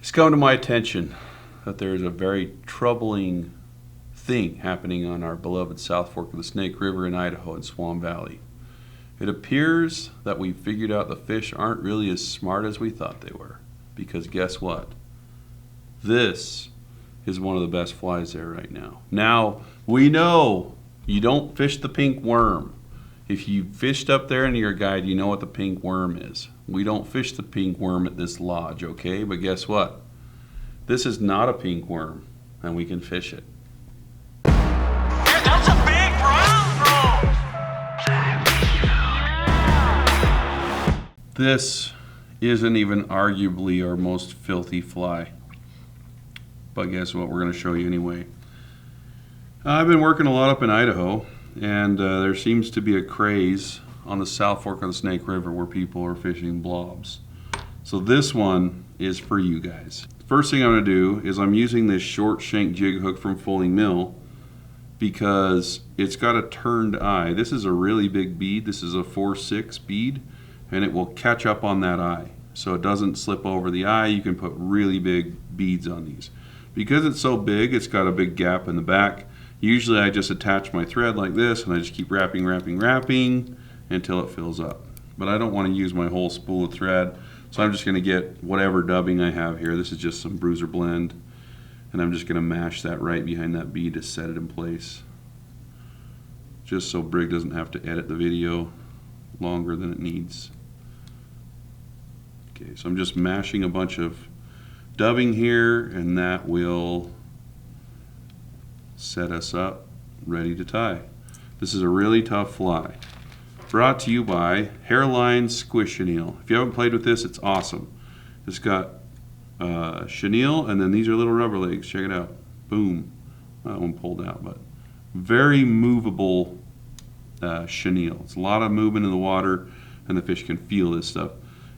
It's come to my attention that there is a very troubling thing happening on our beloved South Fork of the Snake River in Idaho in Swan Valley. It appears that we figured out the fish aren't really as smart as we thought they were. Because guess what? This is one of the best flies there right now. Now, we know you don't fish the pink worm. If you fished up there in your guide, you know what the pink worm is. We don't fish the pink worm at this lodge, okay? But guess what? This is not a pink worm, and we can fish it. Yeah, that's a big brown bro. This isn't even arguably our most filthy fly. But guess what? We're going to show you anyway. I've been working a lot up in Idaho, and there seems to be a craze on the South Fork of the Snake River where people are fishing blobs. So this one is for you guys. First thing I'm going to do is I'm using this short shank jig hook from Fulling Mill because it's got a turned eye. This is a really big bead. This is a 4/6 bead, and it will catch up on that eye. So it doesn't slip over the eye. You can put really big beads on these. Because it's so big, it's got a big gap in the back. Usually I just attach my thread like this and I just keep wrapping until it fills up. But I don't want to use my whole spool of thread, so I'm just going to get whatever dubbing I have here. This is just some Bruiser Blend, and I'm just going to mash that right behind that bead to set it in place. Just so Brig doesn't have to edit the video longer than it needs. Okay, so I'm just mashing a bunch of dubbing here, and that will set us up ready to tie. This is a really tough fly. Brought to you by Hairline Squishenille. If you haven't played with this, it's awesome. It's got chenille, and then these are little rubber legs. Check it out. Boom. That one pulled out, but very movable chenille. It's a lot of movement in the water, and the fish can feel this stuff.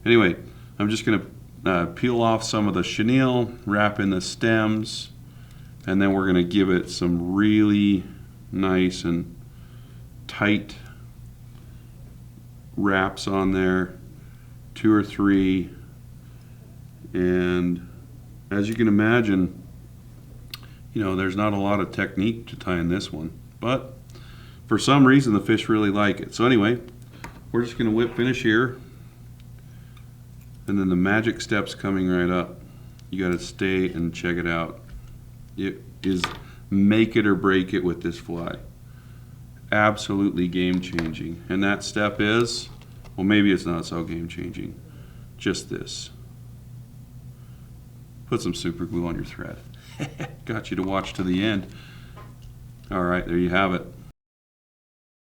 Anyway, I'm just going to peel off some of the chenille, wrap in the stems, and then we're going to give it some really nice and tight wraps on there, 2 or 3, and as you can imagine, you know, there's not a lot of technique to tying this one, but for some reason the fish really like it. So anyway, we're just going to whip finish here, and then the magic step's coming right up. You got to stay and check it out. It is make it or break it with this fly. Absolutely game changing. And that step is, well, maybe it's not so game changing. Just this. Put some super glue on your thread. Got you to watch to the end. All right, there you have it.